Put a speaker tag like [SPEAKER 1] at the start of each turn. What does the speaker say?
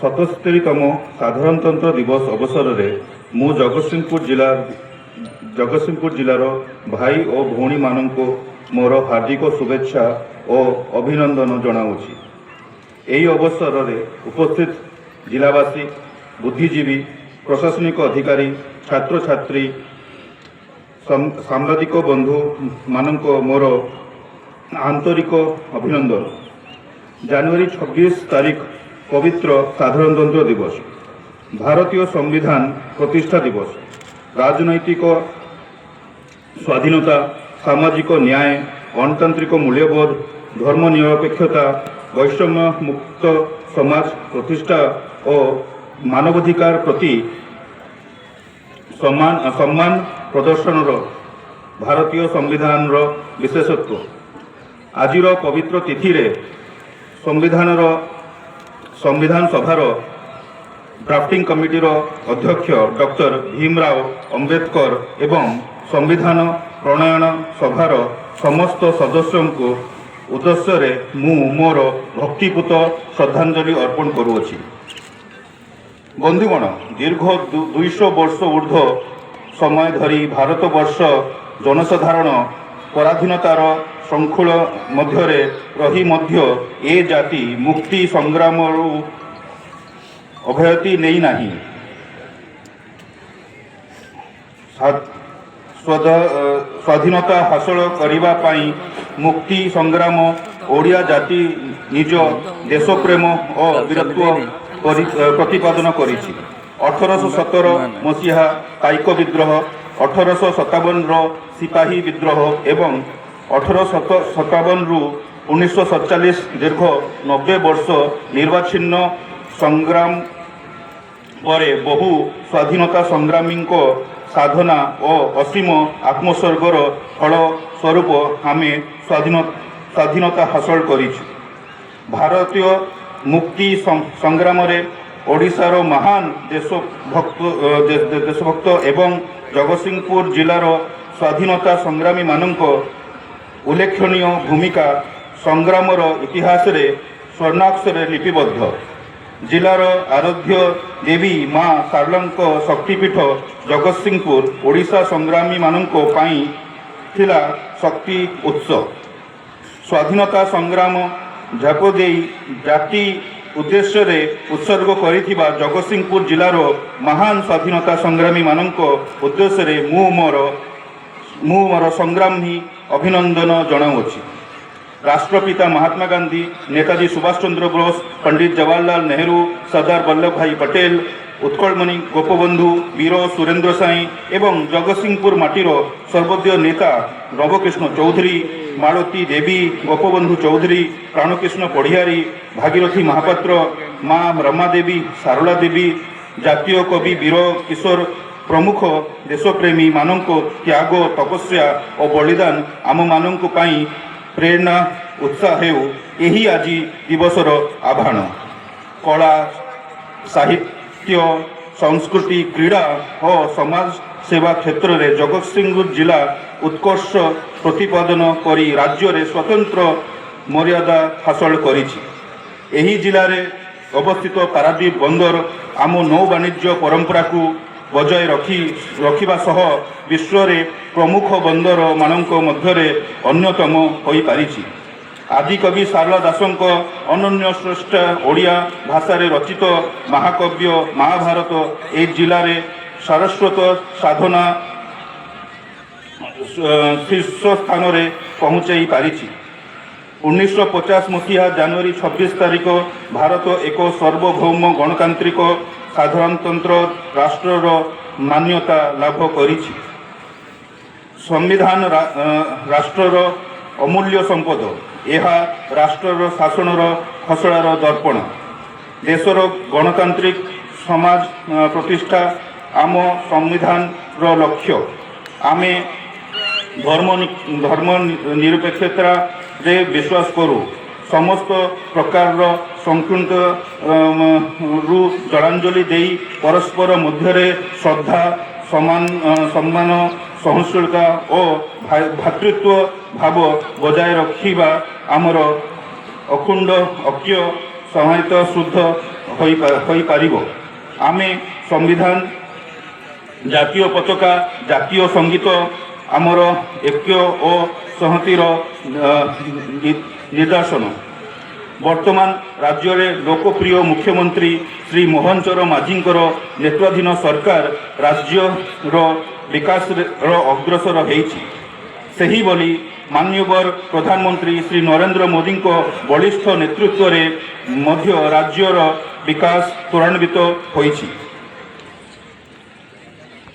[SPEAKER 1] ସତସ୍ତରୀତମ ସାଧାରଣତନ୍ତ୍ର ଦିବସ ଅବସରରେ ମୁଁ ଜଗତସିଂହପୁର ଜିଲ୍ଲାର ଭାଇ ଓ ଭଉଣୀମାନଙ୍କୁ ମୋର ହାର୍ଦ୍ଦିକ ଶୁଭେଚ୍ଛା ଓ ଅଭିନନ୍ଦନ ଜଣାଉଛି। ଏହି ଅବସରରେ ଉପସ୍ଥିତ ଜିଲ୍ଲାବାସୀ, ବୁଦ୍ଧିଜୀବୀ, ପ୍ରଶାସନିକ ଅଧିକାରୀ, ଛାତ୍ରଛାତ୍ରୀ, ସାମ୍ବାଦିକ ବନ୍ଧୁମାନଙ୍କ ମୋର ଆନ୍ତରିକ ଅଭିନନ୍ଦନ। ଜାନୁଆରୀ 26 ତାରିଖ ପବିତ୍ର ସାଧାରଣତନ୍ତ୍ର ଦିବସ, ଭାରତୀୟ ସମ୍ବିଧାନ ପ୍ରତିଷ୍ଠା ଦିବସ। ରାଜନୈତିକ ସ୍ୱାଧୀନତା, ସାମାଜିକ ନ୍ୟାୟ, ଗଣତାନ୍ତ୍ରିକ ମୂଲ୍ୟବୋଧ, ଧର୍ମନିରପେକ୍ଷତା, ବୈଷମ୍ୟ ମୁକ୍ତ ସମାଜ ପ୍ରତିଷ୍ଠା ଓ ମାନବାଧିକାର ପ୍ରତି ସମ୍ମାନ ପ୍ରଦର୍ଶନର ଭାରତୀୟ ସମ୍ବିଧାନର ବିଶେଷତ୍ୱ। ଆଜିର ପବିତ୍ର ତିଥିରେ ସମ୍ବିଧାନ ସଭାର ଡ୍ରାଫ୍ଟିଂ କମିଟିର ଅଧ୍ୟକ୍ଷ ଡକ୍ଟର ଭୀମରାଓ ଅମ୍ବେଦକର ଏବଂ ସମ୍ବିଧାନ ପ୍ରଣୟନ ସଭାର ସମସ୍ତ ସଦସ୍ୟଙ୍କୁ ଉଦ୍ଦେଶ୍ୟରେ ମୁଁ ମୋର ଭକ୍ତିପୂତ ଶ୍ରଦ୍ଧାଞ୍ଜଳି ଅର୍ପଣ କରୁଅଛି। ବନ୍ଧୁଗଣ, ଦୀର୍ଘ 200 ବର୍ଷ ଉର୍ଦ୍ଧ୍ୱ ସମୟ ଧରି ଭାରତବର୍ଷ ଜନସାଧାରଣ ପରାଧୀନତାର ଶୃଙ୍ଖଳ ମଧ୍ୟରେ ରହି ମଧ୍ୟ ଏ ଜାତି ମୁକ୍ତି ସଂଗ୍ରାମରୁ ଅବ୍ୟାହତି ନେଇ ନାହିଁ। ସ୍ୱାଧୀନତା ହାସଲ କରିବା ପାଇଁ ମୁକ୍ତି ସଂଗ୍ରାମ ଓଡ଼ିଆ ଜାତି ନିଜ ଦେଶପ୍ରେମ ଓ ବୀରତ୍ୱ ପ୍ରତିପାଦନ କରିଛି। 1817 ମସିହା ପାଇକ ବିଦ୍ରୋହ, 1857ର ସିପାହୀ ବିଦ୍ରୋହ ଏବଂ 1857ରୁ 1947 ଦୀର୍ଘ 90 ବର୍ଷ ନିର୍ବାଚିହ୍ନ ସଂଗ୍ରାମ ପରେ ବହୁ ସ୍ୱାଧୀନତା ସଂଗ୍ରାମୀଙ୍କ ସାଧନା ଓ ଅସୀମ ଆତ୍ମୋତ୍ସର୍ଗର ଫଳ ସ୍ୱରୂପ ଆମେ ସ୍ୱାଧୀନତା ହାସଲ କରିଛୁ। ଭାରତୀୟ ମୁକ୍ତି ସଂଗ୍ରାମରେ ଓଡ଼ିଶାର ମହାନ ଦେଶଭକ୍ତ ଏବଂ ଜଗତସିଂହପୁର ଜିଲ୍ଲାର ସ୍ୱାଧୀନତା ସଂଗ୍ରାମୀମାନଙ୍କ ଉଲ୍ଲେଖନୀୟ ଭୂମିକା ସଂଗ୍ରାମର ଇତିହାସରେ ସ୍ୱର୍ଣ୍ଣାକ୍ଷରରେ ଲିପିବଦ୍ଧ। ଜିଲ୍ଲାର ଆରାଧ୍ୟ ଦେବୀ ମା ଶାରଳାଙ୍କ ଶକ୍ତିପୀଠ ଜଗତସିଂହପୁର ଓଡ଼ିଶା ସଂଗ୍ରାମୀମାନଙ୍କ ପାଇଁ ଥିଲା ଶକ୍ତି ଉତ୍ସ। ସ୍ୱାଧୀନତା ସଂଗ୍ରାମ ଝାପ ଦେଇ ଜାତି ଉଦ୍ଦେଶ୍ୟରେ ଉତ୍ସର୍ଗ କରିଥିବା ଜଗତସିଂହପୁର ଜିଲ୍ଲାର ମହାନ ସ୍ୱାଧୀନତା ସଂଗ୍ରାମୀମାନଙ୍କ ଉଦ୍ଦେଶ୍ୟରେ ମୁଁ ମୋର ସଂଗ୍ରାମୀ ଅଭିନନ୍ଦନ ଜଣାଉଅଛି। ରାଷ୍ଟ୍ରପିତା ମହାତ୍ମା ଗାନ୍ଧୀ, ନେତାଜୀ ସୁଭାଷ ଚନ୍ଦ୍ର ବୋଷ, ପଣ୍ଡିତ ଜବାହରଲାଲ ନେହେରୁ, ସର୍ଦ୍ଦାର ବଲ୍ଲଭ ଭାଇ ପଟେଲ, ଉତ୍କଳମଣି ଗୋପବନ୍ଧୁ, ବୀର ସୁରେନ୍ଦ୍ର ସାଏ ଏବଂ ଜଗତସିଂହପୁର ମାଟିର ସର୍ବୋଦୟ ନେତା ନବକୃଷ୍ଣ ଚୌଧୁରୀ, ମାଳତୀ ଦେବୀ, ଗୋପବନ୍ଧୁ ଚୌଧୁରୀ, ପ୍ରାଣକୃଷ୍ଣ ପଢ଼ିଆରୀ, ଭାଗୀରଥୀ ମହାପାତ୍ର, ମା ରମାଦେବୀ, ସାରଳା ଦେବୀ, ଜାତୀୟ କବି ବୀର କିଶୋର ପ୍ରମୁଖ ଦେଶପ୍ରେମୀ ମାନଙ୍କ ତ୍ୟାଗ, ତପସ୍ୟା ଓ ବଳିଦାନ ଆମମାନଙ୍କ ପାଇଁ ପ୍ରେରଣା ଉତ୍ସାହ ହେଉ ଏହି ଆଜି ଦିବସର ଆହ୍ୱାନ। କଳା, ସାହିତ୍ୟ, ସଂସ୍କୃତି, କ୍ରୀଡ଼ା ଓ ସମାଜ ସେବା କ୍ଷେତ୍ରରେ ଜଗତସିଂହପୁର ଜିଲ୍ଲା ଉତ୍କର୍ଷ ପ୍ରତିପାଦନ କରି ରାଜ୍ୟରେ ସ୍ୱତନ୍ତ୍ର ମର୍ଯ୍ୟାଦା ହାସଲ କରିଛି। ଏହି ଜିଲ୍ଲାରେ ଅବସ୍ଥିତ ପାରାଦୀପ ବନ୍ଦର ଆମ ନୌବାଣିଜ୍ୟ ପରମ୍ପରାକୁ ବଜାୟ ରଖିବା ସହ ବିଶ୍ୱରେ ପ୍ରମୁଖ ବନ୍ଦରମାନଙ୍କ ମଧ୍ୟରେ ଅନ୍ୟତମ ହୋଇପାରିଛି। ଆଦିକବି ଶାରଳା ଦାସଙ୍କ ଅନନ୍ୟ ଶ୍ରେଷ୍ଠ ଓଡ଼ିଆ ଭାଷାରେ ରଚିତ ମହାକାବ୍ୟ ମହାଭାରତ ଏହି ଜିଲ୍ଲାରେ ସାରସ୍ୱତ ସାଧନା ଶୀର୍ଷ ସ୍ଥାନରେ ପହଞ୍ଚାଇ ପାରିଛି। 1950 ମସିହା ଜାନୁଆରୀ 26 ତାରିଖ ଭାରତ ଏକ ସାର୍ବଭୌମ ଗଣତାନ୍ତ୍ରିକ ସାଧାରଣତନ୍ତ୍ର ରାଷ୍ଟ୍ରର ମାନ୍ୟତା ଲାଭ କରିଛି। ସମ୍ବିଧାନ ରାଷ୍ଟ୍ରର ଅମୂଲ୍ୟ ସମ୍ପଦ। ଏହା ରାଷ୍ଟ୍ରର ଶାସନର ଖସଡ଼ାର ଦର୍ପଣ। ଦେଶର ଗଣତାନ୍ତ୍ରିକ ସମାଜ ପ୍ରତିଷ୍ଠା ଆମ ସମ୍ବିଧାନର ଲକ୍ଷ୍ୟ। ଆମେ ଧର୍ମ ନିରପେକ୍ଷତାରେ ବିଶ୍ୱାସ କରୁ। ସମସ୍ତ ପ୍ରକାରର ସଂକୀର୍ଣ୍ଣରୁ ଜଳାଞ୍ଜଳି ଦେଇ ପରସ୍ପର ମଧ୍ୟରେ ଶ୍ରଦ୍ଧା, ସମ୍ମାନ, ସହନଶୀଳତା ଓ ଭାତୃତ୍ୱ ଭାବ ବଜାୟ ରଖିବା ଆମର ଅଖଣ୍ଡ ଐକ୍ୟ ସହାୟତା ଶୁଦ୍ଧ ହୋଇପାରିବ। ଆମେ ସମ୍ବିଧାନ, ଜାତୀୟ ପତାକା, ଜାତୀୟ ସଙ୍ଗୀତ ଆମର ଐକ୍ୟ ଓ ସଂହତିର ନିଦର୍ଶନ। ବର୍ତ୍ତମାନ ରାଜ୍ୟରେ ଲୋକପ୍ରିୟ ମୁଖ୍ୟମନ୍ତ୍ରୀ ଶ୍ରୀ ମୋହନ ଚରଣ ମାଝୀଙ୍କର ନେତୃତ୍ୱାଧୀନ ସରକାର ରାଜ୍ୟର ବିକାଶର ଅଗ୍ରସର ହେଇଛି। ସେହିଭଳି ମାନ୍ୟବର ପ୍ରଧାନମନ୍ତ୍ରୀ ଶ୍ରୀ ନରେନ୍ଦ୍ର ମୋଦିଙ୍କ ବଳିଷ୍ଠ ନେତୃତ୍ୱରେ ମଧ୍ୟ ରାଜ୍ୟର ବିକାଶ ତ୍ୱରାନ୍ୱିତ ହୋଇଛି।